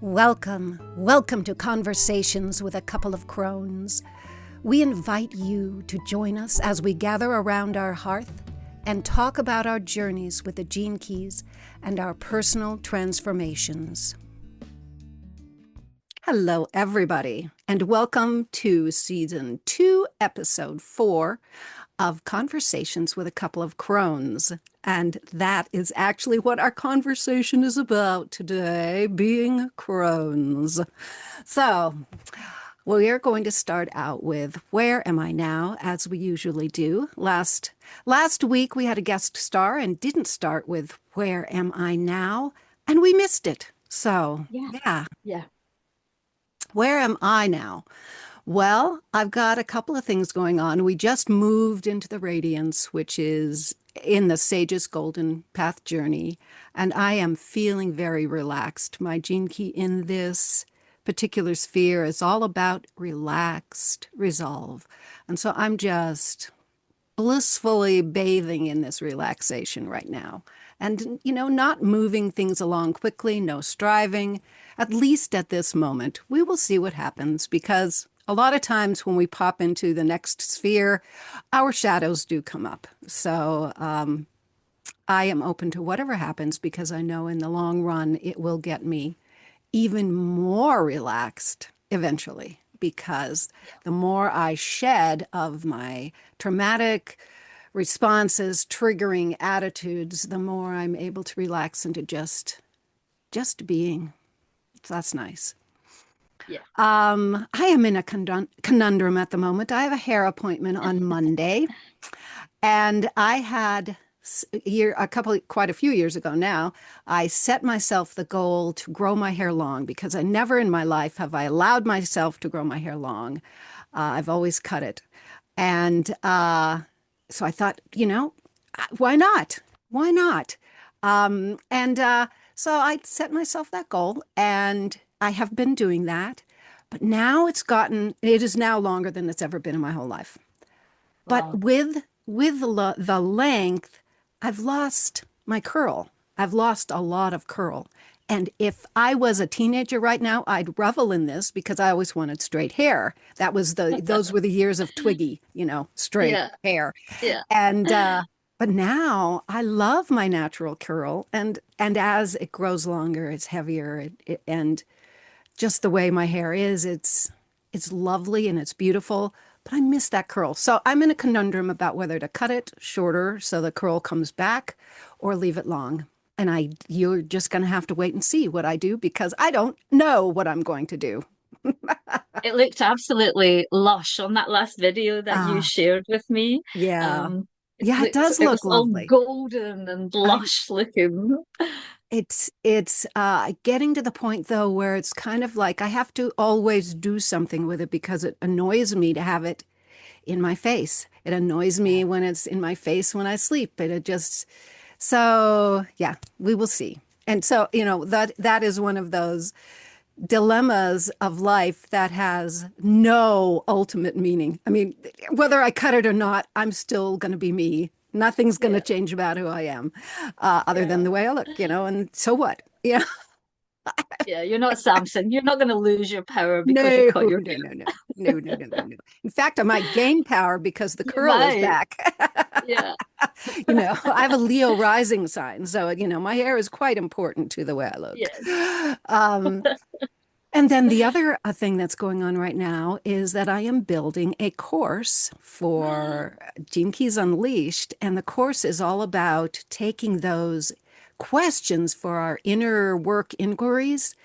Welcome to Conversations with a Couple of Crones. We invite you to join us as we gather around our hearth and talk about our journeys with the Gene Keys and our personal transformations. Hello, everybody, and welcome to Season 2, Episode 4 of Conversations with a Couple of Crones. And that is actually what our conversation is about today, being crones. So we are going to start out with Where Am I Now, as we usually do. Last week we had a guest star and didn't start with Where Am I Now, and we missed it. So yeah. Where am I now? Well, I've got a couple of things going on. We just moved into the Radiance, which is in the Sage's Golden Path journey, and I am feeling very relaxed. My Gene Key in this particular sphere is all about relaxed resolve. And so I'm just blissfully bathing in this relaxation right now. And, not moving things along quickly, no striving, at least at this moment. We will see what happens, because a lot of times when we pop into the next sphere, our shadows do come up. So I am open to whatever happens, because I know in the long run it will get me even more relaxed eventually, because the more I shed of my traumatic responses, triggering attitudes, the more I'm able to relax into just being. So that's nice. Yeah. I am in a conundrum at the moment. I have a hair appointment on Monday, and I had quite a few years ago now, I set myself the goal to grow my hair long, because I never in my life have I allowed myself to grow my hair long. I've always cut it. And so I thought, why not? Why not? So I set myself that goal, and I have been doing that. But now it is now longer than it's ever been in my whole life. Wow. But with the length, I've lost my curl. I've lost a lot of curl. And if I was a teenager right now, I'd revel in this, because I always wanted straight hair. Those were the years of Twiggy, straight hair. Yeah. And but now I love my natural curl, and as it grows longer, it's heavier, and just the way my hair is, it's lovely and it's beautiful. But I miss that curl. So I'm in a conundrum about whether to cut it shorter so the curl comes back, or leave it long. And you're just going to have to wait and see what I do, because I don't know what I'm going to do. It looked absolutely lush on that last video that you Ah, shared with me. yeah. Um, Yeah, it does it look was all lovely. golden and lush looking. It's getting to the point, though, where it's kind of like I have to always do something with it, because it annoys me to have it in my face. It annoys me when it's in my face when I sleep. So yeah, we will see. And so, that is one of those dilemmas of life that has no ultimate meaning. I mean, whether I cut it or not, I'm still going to be me. Nothing's going to Yeah. change about who I am, other than Yeah. the way I look, and so what? Yeah. Yeah. You're not Samson. You're not going to lose your power because you No, cut no, your no, no, no, no, no, no, no. In fact, I might gain power because the You curl is might. back. Yeah. I have a Leo rising sign, so my hair is quite important to the way I look. Yes. Um, and then the other thing that's going on right now is that I am building a course for Gene Keys Unleashed, and the course is all about taking those questions for our inner work inquiries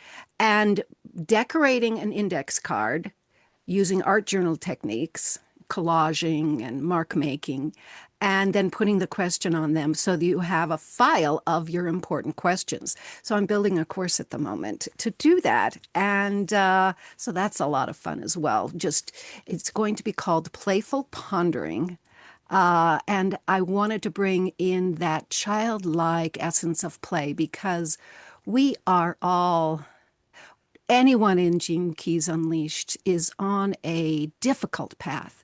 and decorating an index card using art journal techniques, collaging and mark making, and then putting the question on them so that you have a file of your important questions. So I'm building a course at the moment to do that. And so that's a lot of fun as well. It's going to be called Playful Pondering. And I wanted to bring in that childlike essence of play, because we are all anyone in Gene Keys Unleashed is on a difficult path.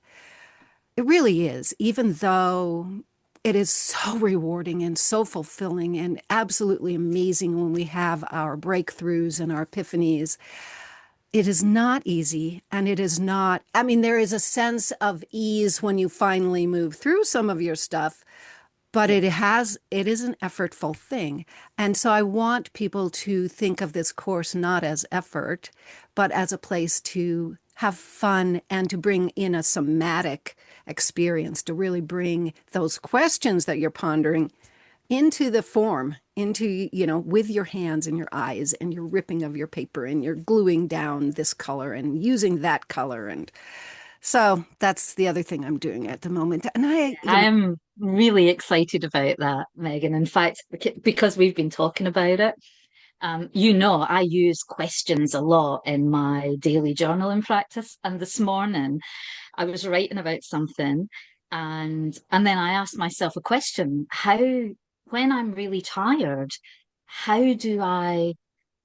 It really is, even though it is so rewarding and so fulfilling and absolutely amazing when we have our breakthroughs and our epiphanies. It is not easy, and it is not, I mean, there is a sense of ease when you finally move through some of your stuff, but Yeah. it is an effortful thing. And so I want people to think of this course not as effort, but as a place to have fun and to bring in a somatic experience, to really bring those questions that you're pondering into the form, into, with your hands and your eyes and your ripping of your paper and you're gluing down this color and using that color. And so that's the other thing I'm doing at the moment. And I'm really excited about that, Megan. In fact, because we've been talking about it, I use questions a lot in my daily journaling practice. And this morning, I was writing about something, and then I asked myself a question: when I'm really tired, how do I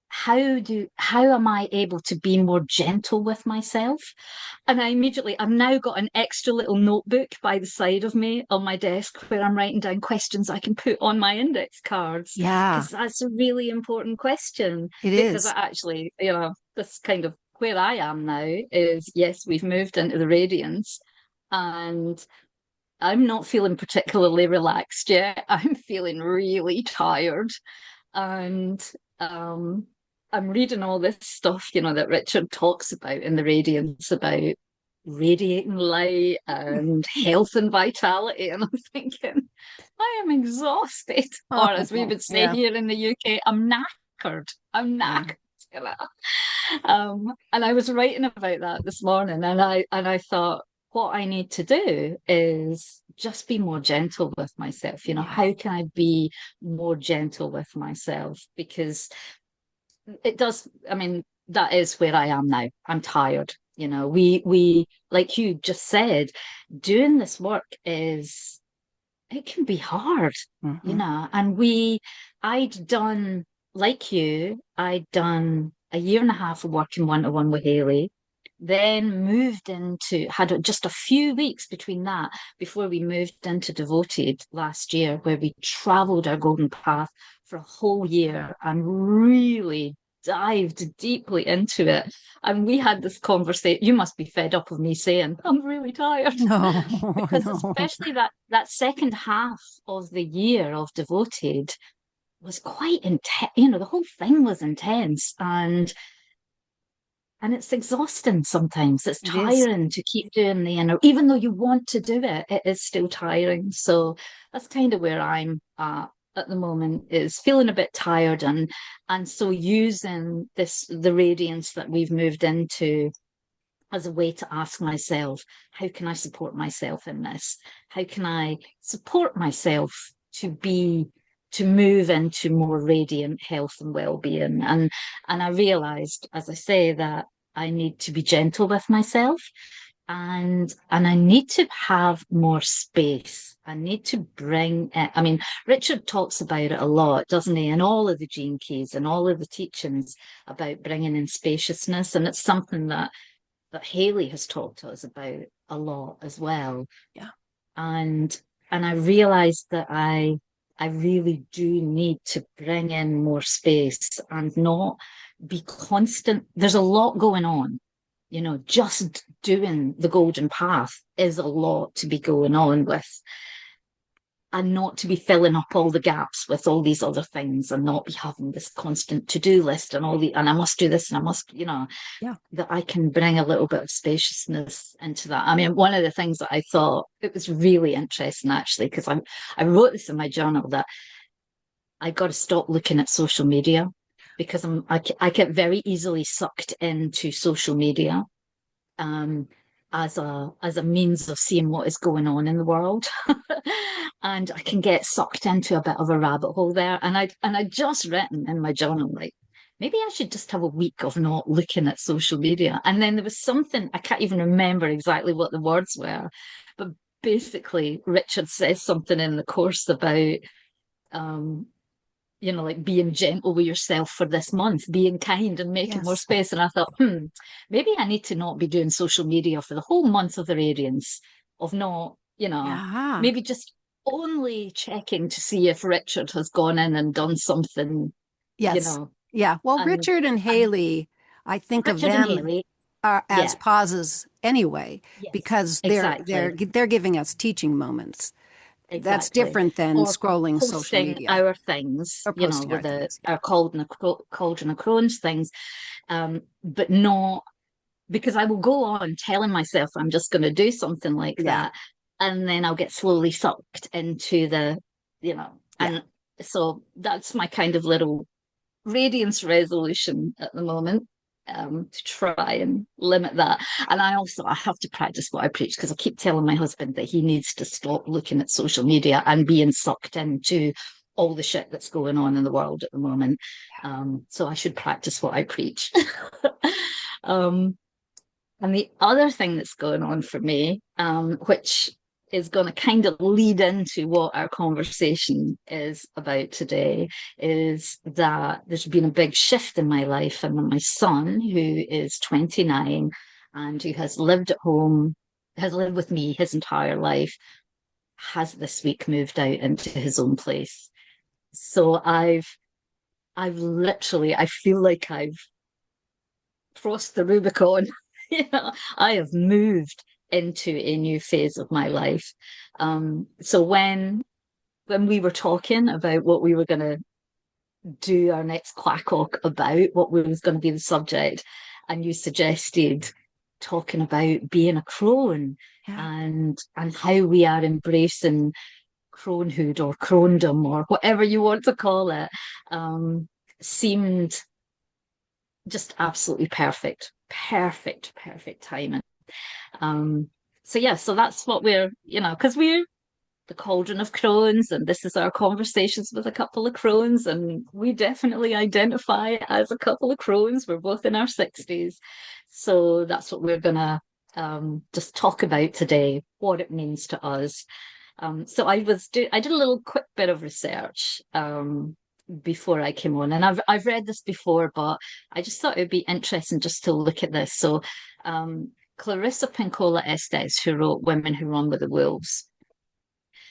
how am I able to be more gentle with myself? And I've now got an extra little notebook by the side of me on my desk where I'm writing down questions I can put on my index cards, yeah, because that's a really important question. it Because is. I actually, this kind of where I am now is, yes, we've moved into the radiance, and I'm not feeling particularly relaxed yet. I'm feeling really tired. And um, I'm reading all this stuff, that Richard talks about in the radiance about radiating light and health and vitality. And I'm thinking, I am exhausted. Or as we Oh, would say yeah, here in the UK, I'm knackered. I'm yeah, knackered. You know? And I was writing about that this morning, and I thought, what I need to do is just be more gentle with myself. yeah, How can I be more gentle with myself? Because it does, I mean, that is where I am now. I'm tired. We like you just said, doing this work is, it can be hard, hmm, and I'd done a year and a half of working one-to-one with Haley, then had just a few weeks between that before we moved into Devoted last year, where we traveled our golden path for a whole year and really dived deeply into it. And we had this conversation. You must be fed up of me saying, I'm really tired. no, Because no, especially that second half of the year of Devoted was quite intense. The whole thing was intense, and it's exhausting sometimes. It's it is. tiring to keep doing the inner, even though you want to do it, it is still tiring. So that's kind of where I'm at the moment, is feeling a bit tired, and so using the radiance that we've moved into as a way to ask myself, how can I support myself in this? How can I support myself to be to move into more radiant health and well-being? And I realized, as I say, that I need to be gentle with myself, and I need to have more space. I need to bring it. I mean, Richard talks about it a lot, doesn't he? In all of the gene keys and all of the teachings about bringing in spaciousness. And it's something that Haley has talked to us about a lot as well. Yeah. And I realized that I really do need to bring in more space and not be constant. There's a lot going on. Just doing the golden path is a lot to be going on with, and not to be filling up all the gaps with all these other things, and not be having this constant to-do list and I must do this and I must, Yeah. that I can bring a little bit of spaciousness into that. I mean, one of the things that I thought it was really interesting, actually, because I wrote this in my journal, that I got to stop looking at social media, because I get very easily sucked into social media, um, as a means of seeing what is going on in the world. And I can get sucked into a bit of a rabbit hole there. And I just written in my journal, like, maybe I should just have a week of not looking at social media. And then there was something, I can't even remember exactly what the words were, but basically Richard says something in the course about, um, like being gentle with yourself for this month, being kind and making more Yes. space. And I thought, maybe I need to not be doing social media for the whole month of the radiance, of not, Yeah. maybe just only checking to see if Richard has gone in and done something, you Yes. know, Yeah. Well, and Richard and and Haley, I think of Richard and them Haley, as yeah, pauses anyway, yes, because exactly. they're giving us teaching moments. That's Exactly. different than Or scrolling social posting media our things, or posting with our things. Yeah. our cauldron of Crohn's things, but not because I will go on telling myself I'm just going to do something like Yeah. that, and then I'll get slowly sucked into Yeah. and so that's my kind of little radiance resolution at the moment, to try and limit that. And I have to practice what I preach because I keep telling my husband that he needs to stop looking at social media and being sucked into all the shit that's going on in the world at the moment. So I should practice what I preach. um, and the other thing that's going on for me, which is going to kind of lead into what our conversation is about today, is that there's been a big shift in my life. And my son, who is 29 and who has lived at home, has lived with me his entire life, has this week moved out into his own place. So I've literally, I feel like I've crossed the Rubicon. I have moved into a new phase of my life. So when we were talking about what we were going to do our next quack about, what was going to be the subject, and you suggested talking about being a crone Yeah. and how we are embracing cronehood or cronedom or whatever you want to call it, seemed just absolutely perfect timing. Um, so yeah, so that's what because we're the cauldron of crones, and this is our conversations with a couple of crones, and we definitely identify as a couple of crones. We're both in our 60s, so that's what we're gonna just talk about today, what it means to us. So I did a little quick bit of research before I came on, and I've read this before, but I just thought it would be interesting just to look at this. So, Clarissa Pinkola Estes, who wrote Women Who Run with the Wolves,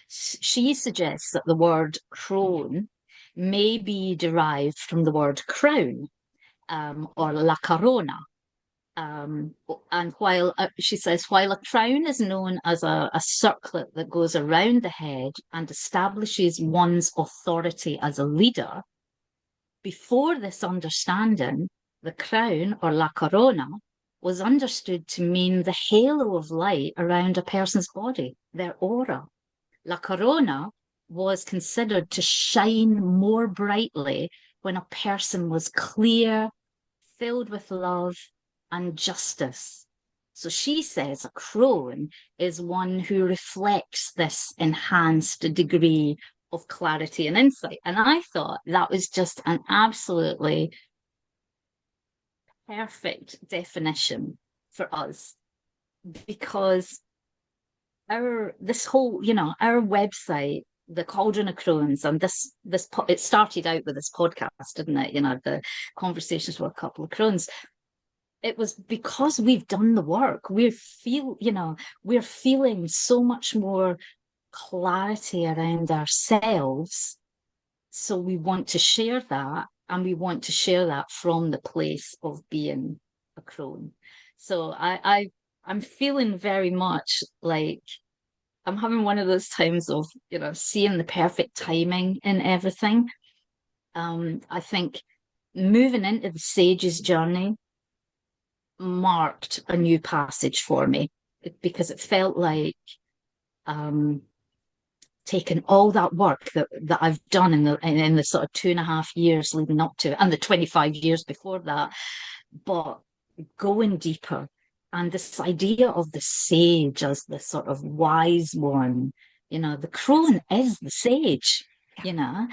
she suggests that the word crone may be derived from the word crown, or la corona. And while she says, while a crown is known as a circlet that goes around the head and establishes one's authority as a leader, before this understanding, the crown or la corona was understood to mean the halo of light around a person's body, their aura. La corona was considered to shine more brightly when a person was clear, filled with love and justice. So she says a crone is one who reflects this enhanced degree of clarity and insight. And I thought that was just an absolutely perfect definition for us, because this whole, our website, the Cauldron of Crones, and it started out with this podcast, didn't it? The conversations with a couple of crones. It was because we've done the work. We're feeling so much more clarity around ourselves. So we want to share that, and we want to share that from the place of being a crone. So I'm feeling very much like I'm having one of those times of, seeing the perfect timing in everything. I think moving into the Sage's journey marked a new passage for me, because it felt like um, taking all that work that I've done in the sort of 2.5 years leading up to it, and the 25 years before that, but going deeper. And this idea of the sage as the sort of wise one, the crone is the sage, Yeah. you know.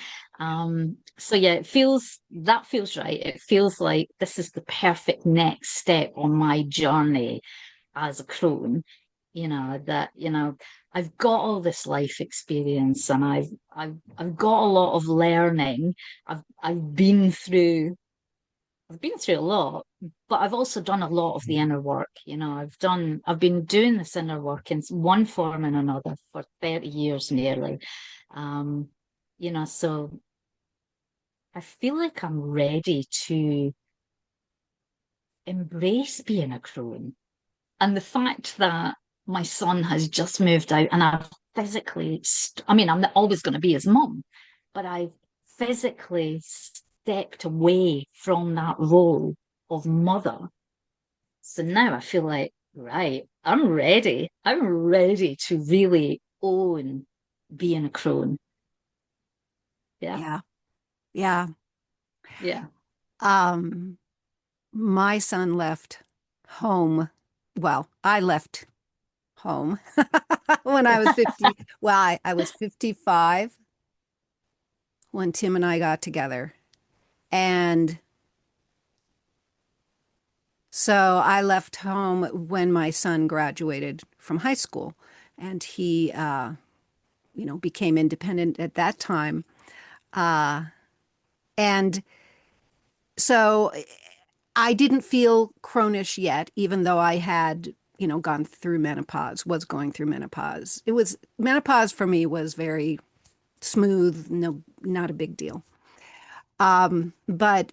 So yeah, that feels right. It feels like this is the perfect next step on my journey as a crone, that, I've got all this life experience, and I've got a lot of learning. I've been through I've been through a lot, but I've also done a lot of the inner work. I've been doing this inner work in one form and another for 30 years nearly. Um, so I feel like I'm ready to embrace being a crone. And the fact that my son has just moved out and I've physically, I mean, I'm not always going to be his mum, but I've physically stepped away from that role of mother. So now I feel like, right, I'm ready. I'm ready to really own being a crone. Yeah. Yeah. Yeah. Yeah. Um, my son left home. Well, I left home when I was 50. Well, I was 55 when Tim and I got together. And so I left home when my son graduated from high school, and he, became independent at that time. Uh, and so I didn't feel cronish yet, even though I had, gone through menopause, was going through menopause. Menopause for me was very smooth, no, not a big deal. But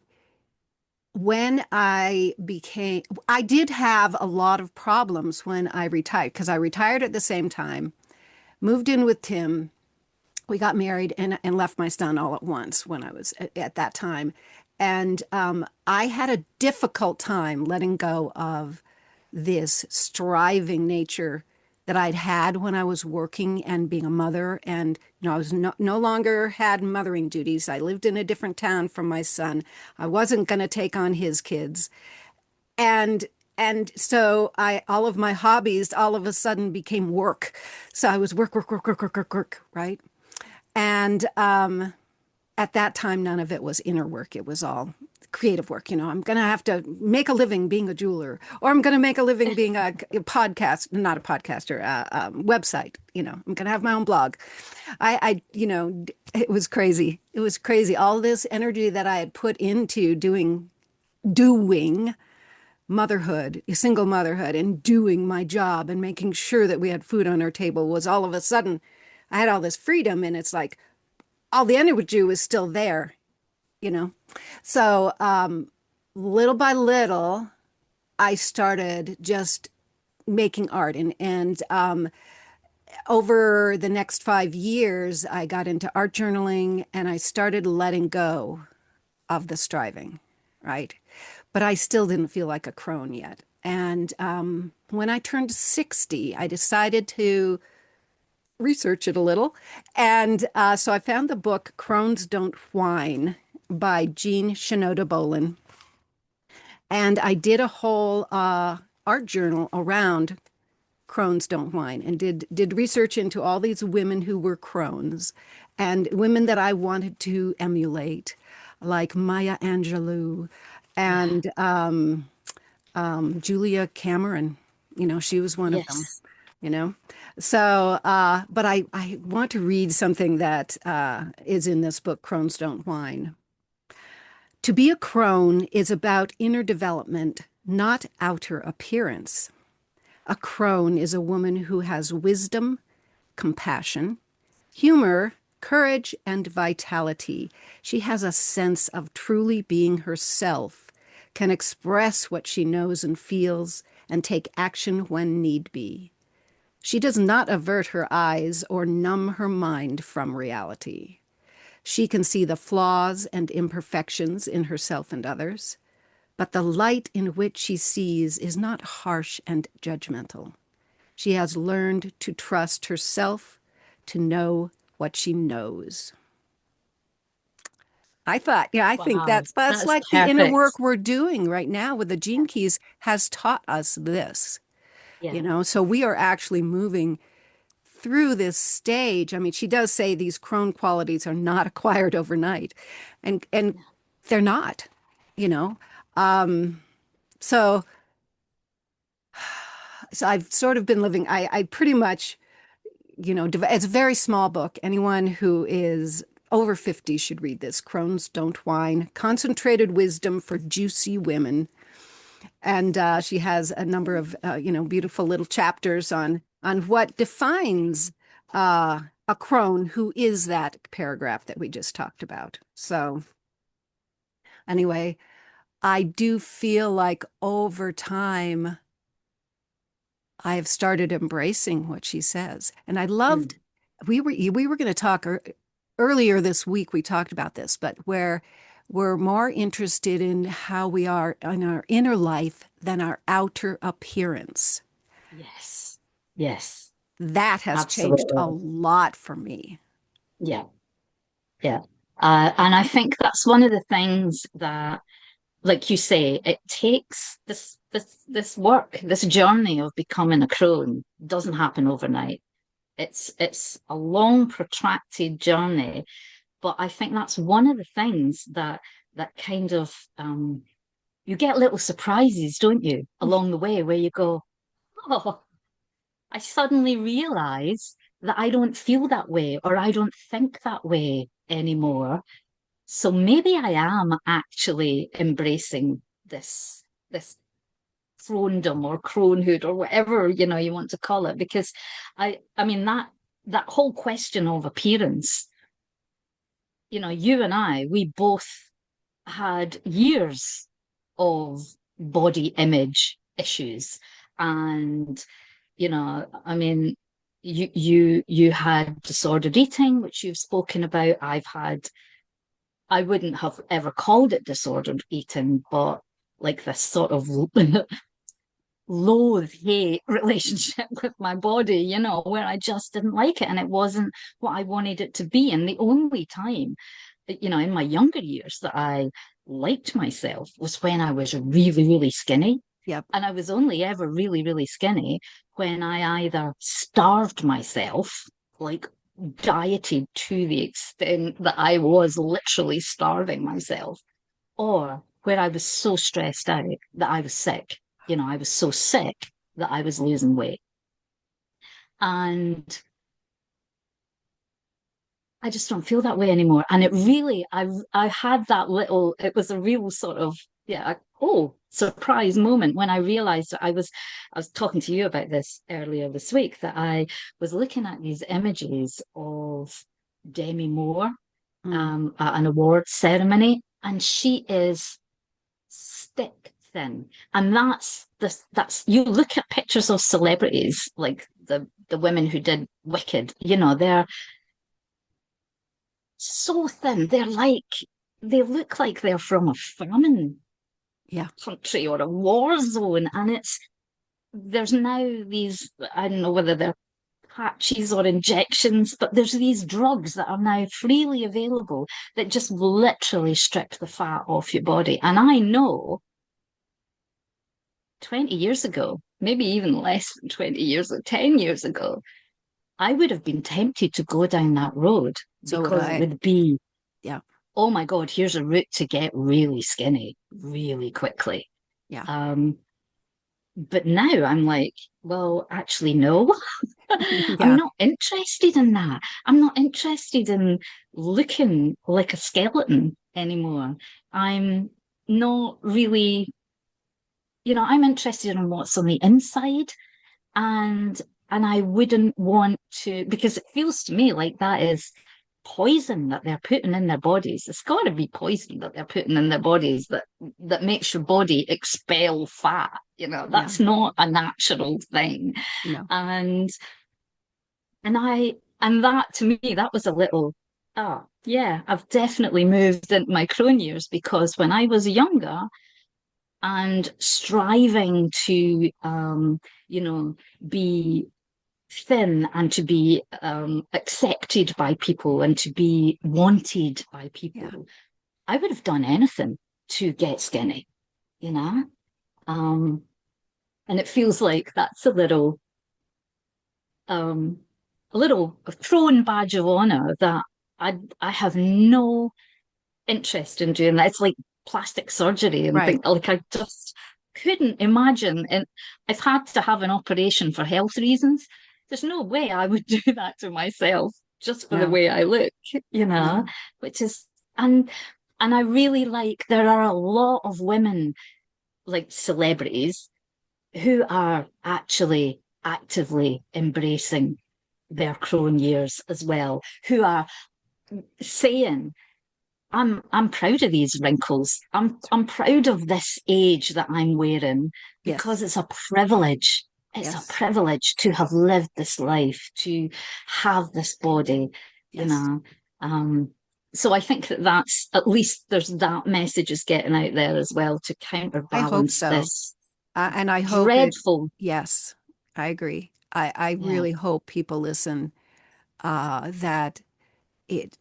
when I did have a lot of problems when I retired because I retired at the same time, moved in with Tim. We got married and left my son all at once when I was at that time. And I had a difficult time letting go of this striving nature that I'd had when I was working and being a mother. And, I was no longer had mothering duties. I lived in a different town from my son. I wasn't going to take on his kids. And so all of my hobbies all of a sudden became work. So I was work, work, work, work, work, work, work, right? And at that time, none of it was inner work. It was all creative work. I'm going to have to make a living being a jeweler, or I'm going to make a living being a podcast, not a podcaster, website. I'm going to have my own blog. It was crazy. It was crazy. All this energy that I had put into doing motherhood, single motherhood, and doing my job and making sure that we had food on our table was all of a sudden, I had all this freedom, and it's like all the energy was still there, you know? So, little by little, I started just making art. And over the next 5 years, I got into art journaling and I started letting go of the striving, right? But I still didn't feel like a crone yet. And when I turned 60, I decided to research it a little. And so I found the book Crones Don't Whine by Jean Shinoda Bolin. And I did a whole art journal around Crones Don't Whine and did research into all these women who were crones and women that I wanted to emulate, like Maya Angelou Yeah. and Julia Cameron. She was one of them, Yes. you know. So, but I want to read something that is in this book, Crones Don't Whine. To be a crone is about inner development, not outer appearance. A crone is a woman who has wisdom, compassion, humor, courage, and vitality. She has a sense of truly being herself, can express what she knows and feels, and take action when need be. She does not avert her eyes or numb her mind from reality. She can see the flaws and imperfections in herself and others, but the light in which she sees is not harsh and judgmental. She has learned to trust herself, to know what she knows. I think Wow. that's That's like the inner perfect. work we're doing right now with the Gene Keys has taught us this, Yeah. so we are actually moving through this stage. I mean, she does say these crone qualities are not acquired overnight, and Yeah. they're not, you know. So I've sort of been living. I pretty much, it's a very small book. Anyone who is over 50 should read this. Crohn's Don't Whine, Concentrated Wisdom for Juicy Women. And she has a number of, beautiful little chapters on what defines a crone, who is that paragraph that we just talked about. So anyway, I do feel like over time, I have started embracing what she says. And I loved, Mm. we were going to talk earlier this week, we talked about this, but where we're more interested in how we are in our inner life than our outer appearance. Yes. Yes. That has changed a Absolutely. lot for me. Yeah. Yeah. And I think that's one of the things that, like you say, it takes this work, this journey of becoming a crone doesn't happen overnight. It's a long, protracted journey. But I think that's one of the things that kind of you get little surprises, don't you, along the way where you go, oh, I suddenly realize that I don't feel that way or I don't think that way anymore. So maybe I am actually embracing this throndom or cronehood or whatever you want to call it. Because I mean that whole question of appearance, you and I, we both had years of body image issues. And, I mean, you had disordered eating, which you've spoken about. I wouldn't have ever called it disordered eating, but like this sort of loathe hate relationship with my body, where I just didn't like it and it wasn't what I wanted it to be. And the only time, in my younger years that I liked myself was when I was really, really skinny. Yep. And I was only ever really, really skinny when I either starved myself, like dieted to the extent that I was literally starving myself, or where I was so stressed out that I was sick. I was so sick that I was losing weight. And I just don't feel that way anymore. And it really, I had that little, it was a real sort of, yeah, oh, surprise moment when I realized that I was talking to you about this earlier this week, that I was looking at these images of Demi Moore Mm, at an award ceremony, and she is stick thin. And that's you look at pictures of celebrities like the women who did Wicked, they're so thin. They look like they're from a famine yeah. country or a war zone. And there's now these, I don't know whether they're patches or injections, but there's these drugs that are now freely available that just literally strip the fat off your body. And I know 20 years ago, maybe even less than 20 years or 10 years ago, I would have been tempted to go down that road So would because it I. would be, Yeah. oh my God, here's a route to get really skinny really quickly. Yeah. Um, but now I'm like, well, actually, no, I'm Yeah. not interested in that. I'm not interested in looking like a skeleton anymore. I'm not really, I'm interested in what's on the inside. and and I wouldn't want to, because it feels to me like that is poison that they're putting in their bodies. It's got to be poison that they're putting in their bodies that makes your body expel fat. Yeah. That's not a natural thing. No. And and I and that to me that was a little, oh yeah, I've definitely moved into my crone years, because when I was younger and striving to be thin and to be accepted by people and to be wanted by Yeah. people, I would have done anything to get skinny, you know? Um, and it feels like that's um, a little thrown badge of honor that I have no interest in doing that. It's like plastic surgery and Right. think like I just couldn't imagine. And I've had to have an operation for health reasons. There's no way I would do that to myself. just for the No, way I look, you know, no. which is and and I really like there are a lot of women like celebrities who are actually actively embracing their crone years as well, who are saying, I'm proud of these wrinkles. I'm proud of this age that I'm wearing because Yes, it's a privilege. It's a yes, privilege to have lived this life, to have this body, you yes. know. Um, so I think that that's at least there's that message is getting out there as well to I hope counterbalance so. this And I hope it, dreadful. yes, I agree. I Yeah, really hope people listen, that it,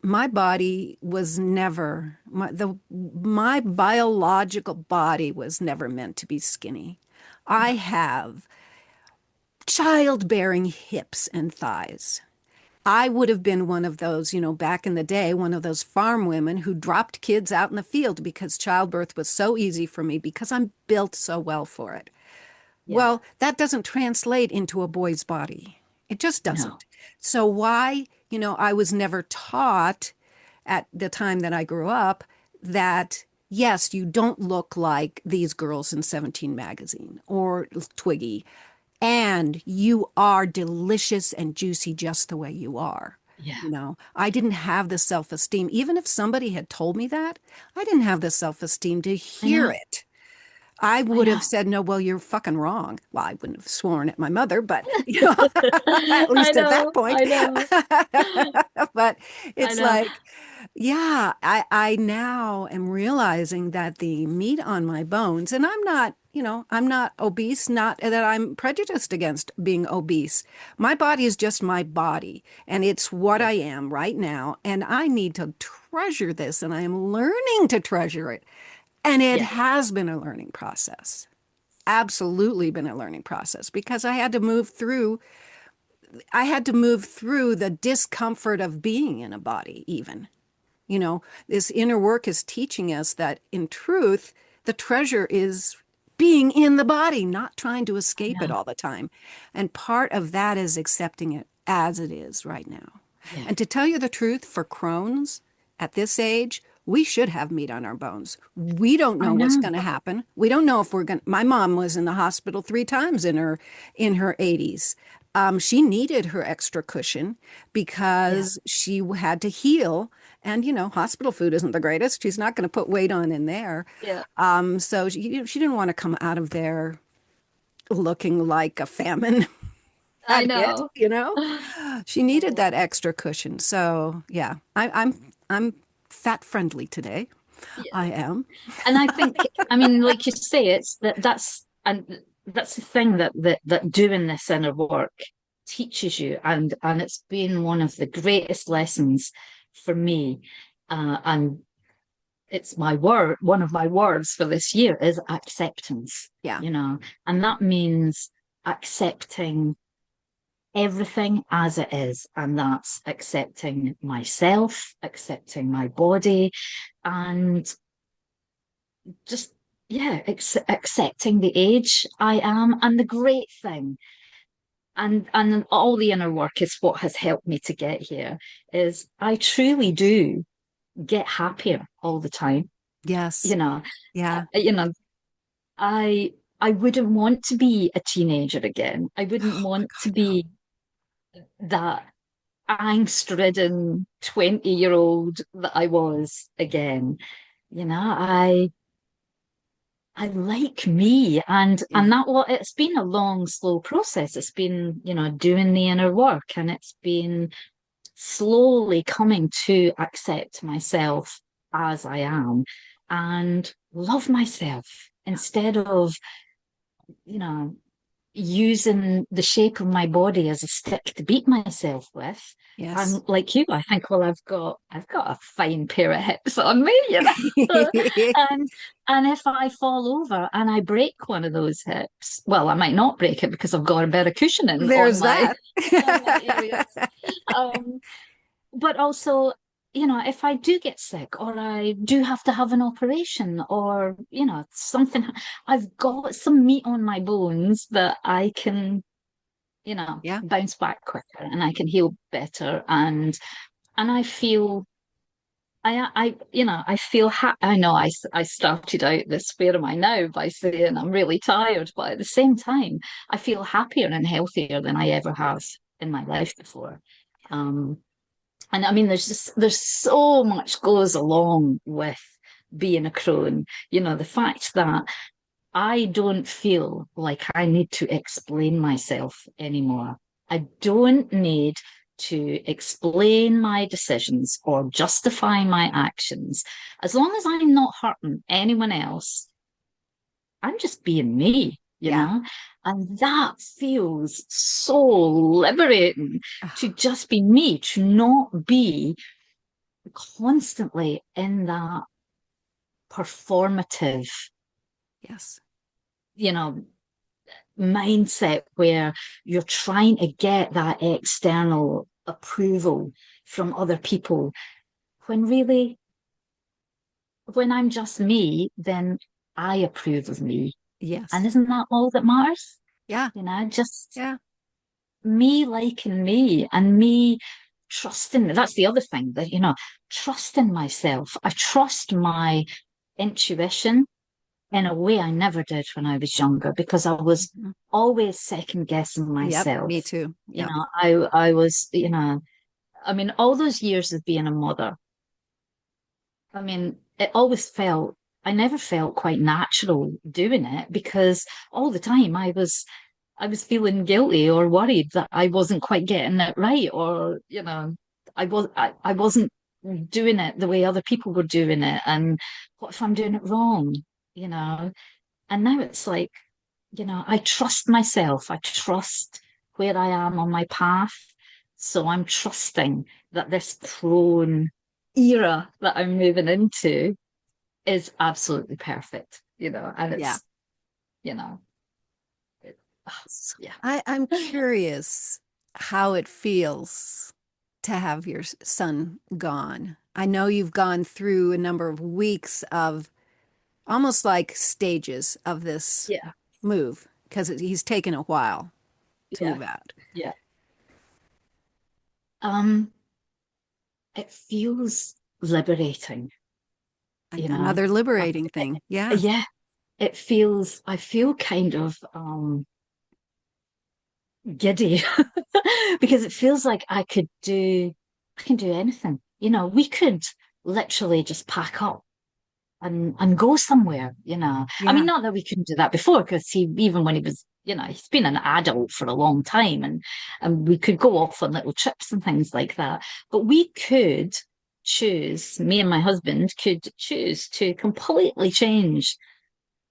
my body was never, my biological body was never meant to be skinny. I no, have childbearing hips and thighs. I would have been one of those, back in the day, one of those farm women who dropped kids out in the field because childbirth was so easy for me because I'm built so well for it. yeah, Well, that doesn't translate into a boy's body. It just no, doesn't. So why, I was never taught at the time that I grew up that yes, you don't look like these girls in 17 magazine or Twiggy, and you are delicious and juicy just the way you are. yeah, I didn't have the self-esteem. Even if somebody had told me that, I didn't have the self-esteem to I hear know, it. I I would have know. said, no, well, you're fucking wrong. Well, I wouldn't have sworn at my mother, but at I least at that know, point. I know, But I it's know. like, yeah, I now am realizing that the meat on my bones, and I'm not obese, not that I'm prejudiced against being obese. My body is just my body, and it's what Yeah, I am right now. And I need to treasure this, and I am learning to treasure it. And it yeah, has been a learning process, absolutely been a learning process because I had to move through the discomfort of being in a body, even. This inner work is teaching us that in truth, the treasure is being in the body, not trying to I escape it know. all the time. And part of that is accepting it as it is right now. Yeah, And to tell you the truth, for Crohn's at this age, we should have meat on our bones. We don't I know what's know. going to happen. We don't know if we're going to. My mom was in the hospital 3 times in her 80s. She needed her extra cushion Yeah, because she had to heal. And, hospital food isn't the greatest. She's not going to put weight on in there. yeah. So she didn't want to come out of there looking like a famine I had hit, know. She needed Oh, that extra cushion. So yeah, I'm fat friendly today. yeah. I am. And I think, I mean, like you say, it's that's the thing that doing this inner work teaches you, and it's been one of the greatest lessons for me. And it's one of my words for this year is acceptance, Yeah. you know, and that means accepting everything as it is. And that's accepting myself, accepting my body, and just, yeah, accepting the age I am. And the great thing, and all the inner work is what has helped me to get here, is I truly do get happier all the time. Yes. You know, Yeah. you know, I I wouldn't want to be a teenager again. I wouldn't Oh my want to God, no. be that angst-ridden 20-year-old that I was again. You know, I like me, and Yeah. that what it's been a long, slow process. It's been, doing the inner work, and it's been slowly coming to accept myself as I am and love myself instead of, you know, using the shape of my body as a stick to beat myself with. Yes. I'm like you, I think, well, I've got a fine pair of hips on me, you know. and and if I fall over and I break one of those hips, well, I might not break it because I've got a bit of cushioning There's that. on my areas. Um, but also, if I do get sick or I do have to have an operation or, something, I've got some meat on my bones that I can Yeah. bounce back quicker and I can heal better. And I feel I feel I know I started out this where am I now by saying I'm really tired, but at the same time, I feel happier and healthier than I ever have Yes. in my life before. Um, and I mean, there's so much goes along with being a crone. The fact that I don't feel like I need to explain myself anymore. I don't need to explain my decisions or justify my actions. As long as I'm not hurting anyone else, I'm just being me, Yeah. And that feels so liberating to Oh, just be me, to not be constantly in that performative, yes. you know, mindset where you're trying to get that external approval from other people when really, when I'm just me, then I approve of me. And Yes. isn't that all that matters? Yeah. Just Yeah. me liking me and me trusting. That's the other thing that, trusting myself. I trust my intuition in a way I never did when I was younger because I was Mhm. always second guessing Yep. myself. Me too. You Yep. know, I was, I mean, all those years of being a mother, I mean, it always felt, I never felt quite natural doing it because all the time I was feeling guilty or worried that I wasn't quite getting it right, or I wasn't doing it the way other people were doing it, and what if I'm doing it wrong? You know, and now it's like, I trust myself. I trust where I am on my path. So I'm trusting that this crone era that I'm moving into is absolutely perfect, and Yeah. you know, it, So yeah, I'm curious how it feels to have your son gone. I know you've gone through a number of weeks of almost like stages of this yeah, move because he's taken a while to yeah, move out. yeah. Um, it feels liberating, you know. Another Uh, liberating thing. Yeah. yeah, I feel kind of giddy because it feels like I can do anything. We could literally just pack up and go somewhere, I mean, Yeah. not that we couldn't do that before, because even when he was, he's been an adult for a long time, and we could go off on little trips and things like that. But we could choose, me and my husband could choose to completely change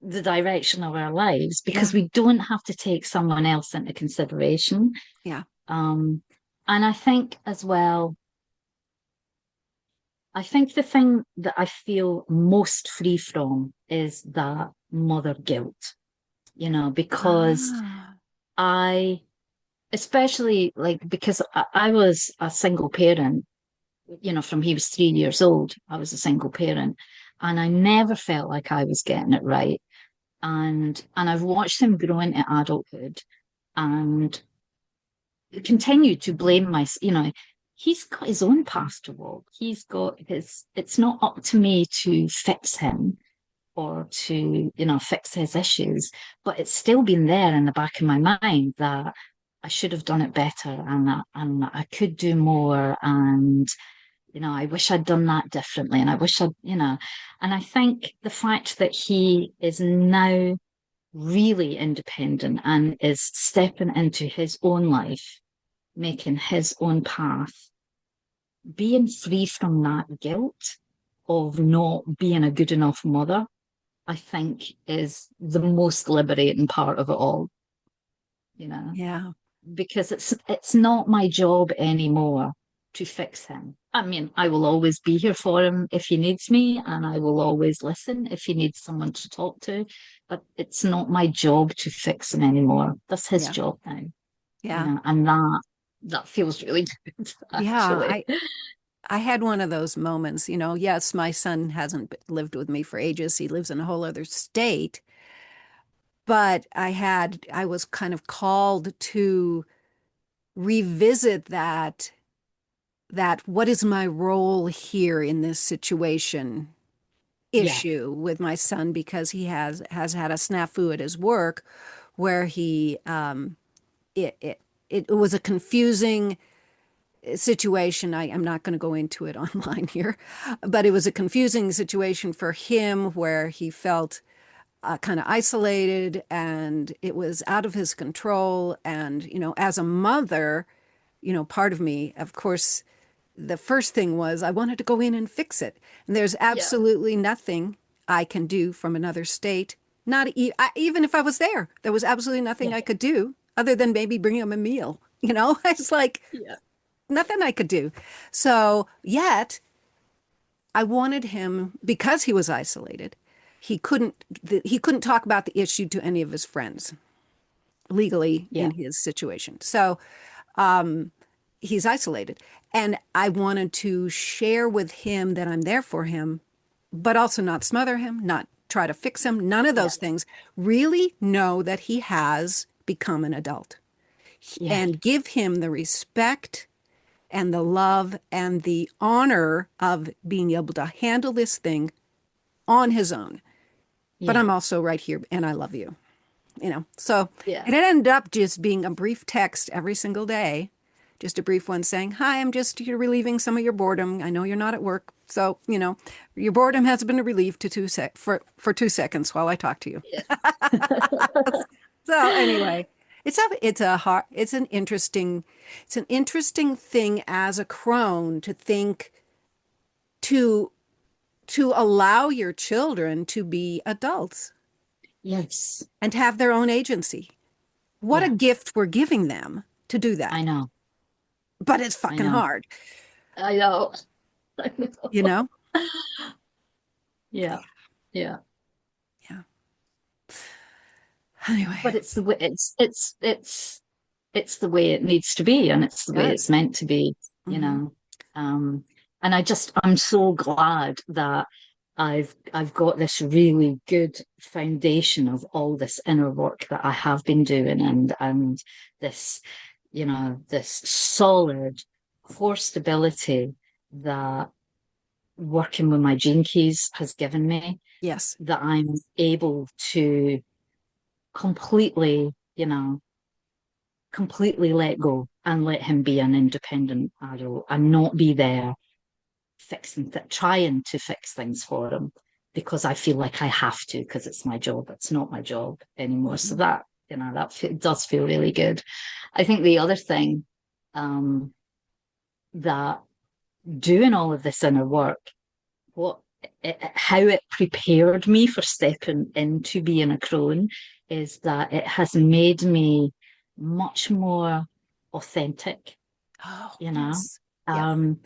the direction of our lives because Yeah. we don't have to take someone else into consideration. Yeah. Um, and I think as well, I think the thing that I feel most free from is that mother guilt, because Ah, I, especially like, because I was a single parent, from he was 3 years old, I was a single parent, and I never felt like I was getting it right. And I've watched him grow into adulthood and continue to blame he's got his own path to walk. It's not up to me to fix him or to, fix his issues, but it's still been there in the back of my mind that I should have done it better, and I could do more. And, I wish I'd done that differently. And I wish and I think the fact that he is now really independent and is stepping into his own life, making his own path, being free from that guilt of not being a good enough mother, I think is the most liberating part of it all, you know, yeah. because it's not my job anymore to fix him. I mean, I will always be here for him if he needs me, and I will always listen if he needs someone to talk to, but it's not my job to fix him anymore. That's his Yeah. job now, Yeah. and that feels really good, Yeah. actually. I had one of those moments, yes, my son hasn't lived with me for ages. He lives in a whole other state, but I was kind of called to revisit that what is my role here in this situation Yeah. issue with my son, because he has had a snafu at his work where he it it it was a confusing situation. I'm not going to go into it online here, but it was a confusing situation for him where he felt kind of isolated and it was out of his control. And, as a mother, part of me, of course, the first thing was I wanted to go in and fix it. And there's Yeah. absolutely nothing I can do from another state. Not even if I was there was absolutely nothing Yeah. I could do other than maybe bring him a meal. It's like Yeah. nothing I could do. So, yet I wanted him, because he was isolated, he couldn't talk about the issue to any of his friends legally in Yeah. his situation. So, he's isolated. And I wanted to share with him that I'm there for him, but also not smother him, not try to fix him, none of Yeah. those things. Really know that he has become an adult Yeah. and give him the respect and the love and the honor of being able to handle this thing on his own. But Yeah. I'm also right here and I love you, So Yeah. it ended up just being a brief text every single day, just a brief one saying, "Hi, I'm just here relieving some of your boredom. I know you're not at work. So, your boredom has been relieved to for 2 seconds while I talk to you." Yeah. So anyway, it's an interesting thing as a crone to think to allow your children to be adults Yes. and have their own agency. What a Yeah. gift we're giving them to do I that. know. But it's I fucking know. hard, I know. I you know. know? Yeah. Yeah. Yeah. Anyway, But it's the way it's the way it needs to be, and it's the way it's yes. meant to be, you Hmm. know. And I'm so glad that I've got this really good foundation of all this inner work that I have been doing, and this, this solid core stability that working with my gene keys has given me, Yes. that I'm able to completely, completely let go and let him be an independent adult and not be there trying to fix things for him because I feel like I have to because it's my job. It's not my job anymore. So Hmm. that, does feel really good. I think the other thing, that doing all of this inner work, what how it prepared me for stepping into being a crone is that it has made me much more authentic, Oh, you know. yes. Yes. Um,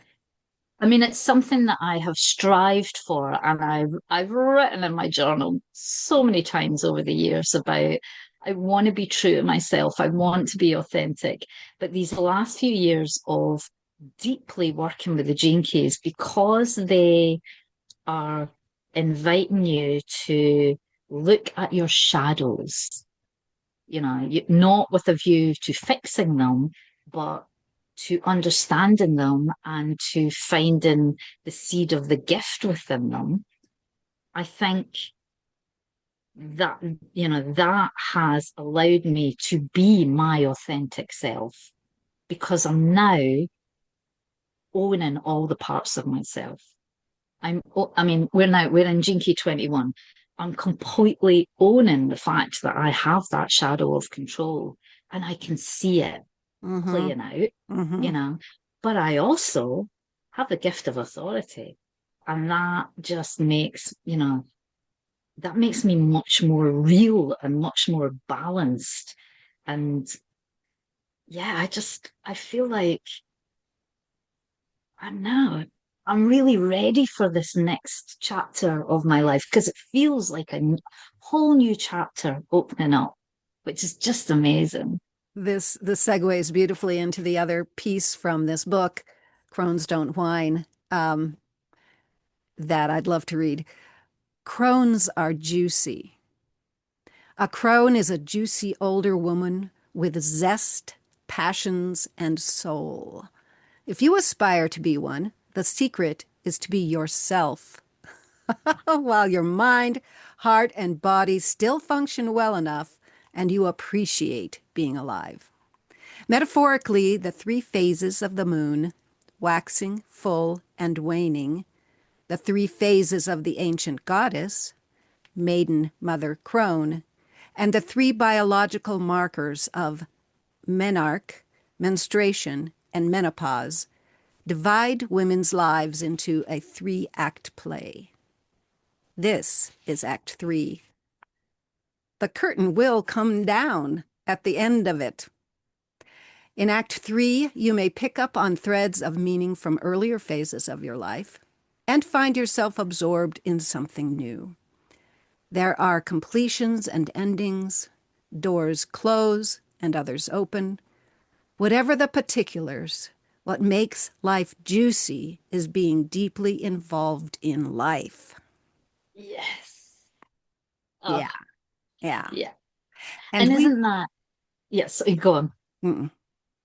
I mean, it's something that I have strived for, and I've written in my journal so many times over the years about I want to be true to myself. I want to be authentic. But these last few years of deeply working with the gene keys, because they are inviting you to look at your shadows, not with a view to fixing them, but to understanding them and to finding the seed of the gift within them. I think that, that has allowed me to be my authentic self because I'm now owning all the parts of myself. I mean, we're in Jinky 21. I'm completely owning the fact that I have that shadow of control and I can see it Hmm. playing out, Hmm. you know. But I also have the gift of authority. And that just makes, that makes me much more real and much more balanced. And yeah, I feel like I know I'm really ready for this next chapter of my life because it feels like a whole new chapter opening up, which is just amazing. This segues beautifully into the other piece from this book, Crones Don't Whine, that I'd love to read. Crones are juicy. A crone is a juicy older woman with zest passions, and soul. If you aspire to be one, the secret is to be yourself. While your mind, heart, and body still function well enough and you appreciate being alive. Metaphorically, the three phases of the moon, waxing, full, and waning, the three phases of the ancient goddess, maiden, mother, crone, and the three biological markers of menarche, menstruation, and menopause divide women's lives into a three-act play. This is Act 3. The curtain will come down at the end of it. In Act 3, you may pick up on threads of meaning from earlier phases of your life and find yourself absorbed in something new. There are completions and endings, doors close and others open. Whatever the particulars, what makes life juicy is being deeply involved in life. Yes. Oh, Yeah, yeah. yeah. And And we, isn't that, yes, go on. mm,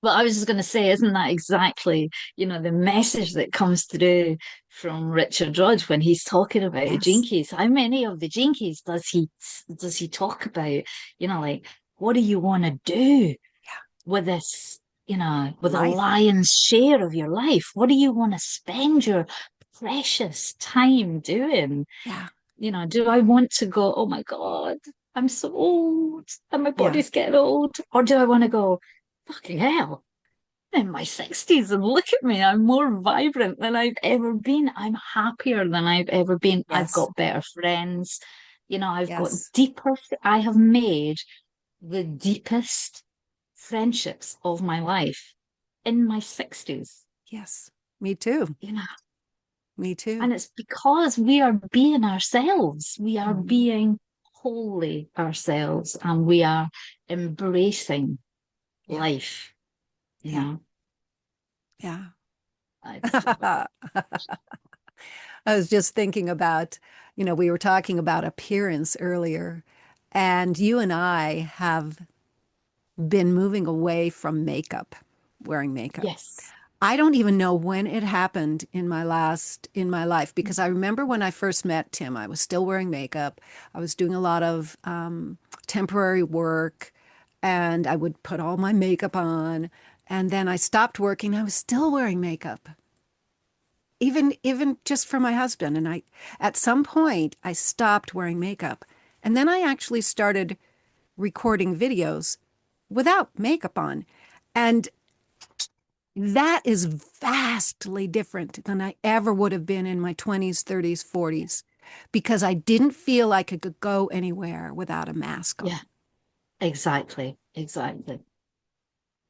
Well, I was just going to say, isn't that exactly, the message that comes through from Richard Rodge when he's talking about yes, jinkies? How many of the jinkies does he talk about? Like, what do you want to do with this, with a life. lion's share of your life? What do you want to spend your precious time doing? Yeah, Do I want to go, oh my God, I'm so old and my yeah, body's getting old? Or do I want to go, fucking hell, I'm in my 60s and look at me, I'm more vibrant than I've ever been. I'm happier than I've ever been. I've yes, got better friends. I've got yes, I have made the deepest friendships of my life in my 60s, yes. Me too. you know. Me too. And it's because we are being ourselves. We are Mhm. being wholly ourselves and we are embracing Yeah, life, you yeah, know. yeah. I just love it. I was just thinking about, we were talking about appearance earlier, and you and I have been moving away from makeup, wearing makeup. Yes. I don't even know when it happened in my life because I remember when I first met Tim, I was still wearing makeup. I was doing a lot of temporary work and I would put all my makeup on. And then I stopped working. I was still wearing makeup, even just for my husband. And at some point, I stopped wearing makeup. And then I actually started recording videos without makeup on. And that is vastly different than I ever would have been in my 20s, 30s, 40s, because I didn't feel like I could go anywhere without a mask Yeah, on. exactly. Exactly.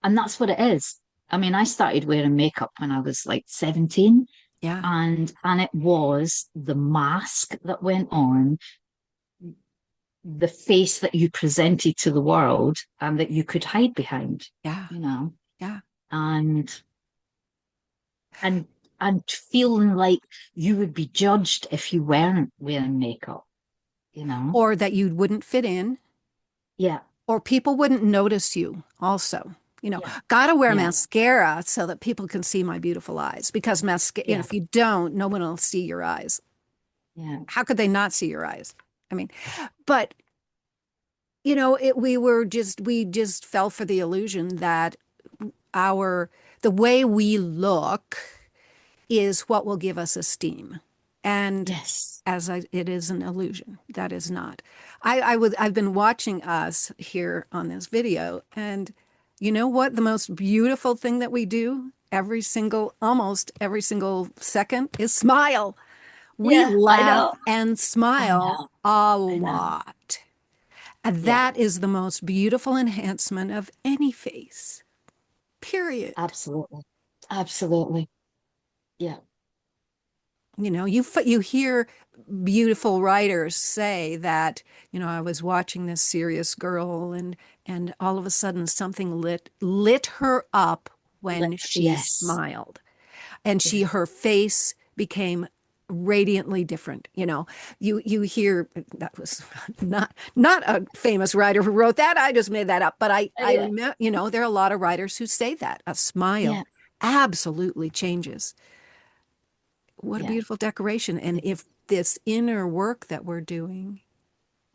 And that's what it is. I mean, I started wearing makeup when I was like 17 Yeah, and it was the mask that went on, the face that you presented to the world and that you could hide behind, yeah, you know, yeah. and and and feeling like you would be judged if you weren't wearing makeup, you know. Or that you wouldn't fit in, Yeah, or people wouldn't notice you also. yeah, Gotta wear yeah, mascara so that people can see my beautiful eyes because mascara, yeah, if you don't, no one will see your eyes. yeah. How could they not see your eyes? I mean, but we just fell for the illusion that our the way we look is what will give us esteem. And Yes. it is an illusion. That is not. I've been watching us here on this video, and you know what? The most beautiful thing that we do almost every single second is smile. We Yeah, I laugh know. and I smile know. a I know. lot. And Yeah, that is the most beautiful enhancement of any face, period. absolutely. Absolutely. Yeah. You hear beautiful writers say that, I was watching this serious girl and all of a sudden something lit her up when she Yes. smiled. And Yeah. her face became radiantly different. You hear that was not a famous writer who wrote that. I just made that up, but I Yeah, remember, there are a lot of writers who say that a smile yeah, absolutely changes. What a yeah, beautiful decoration. And if this inner work that we're doing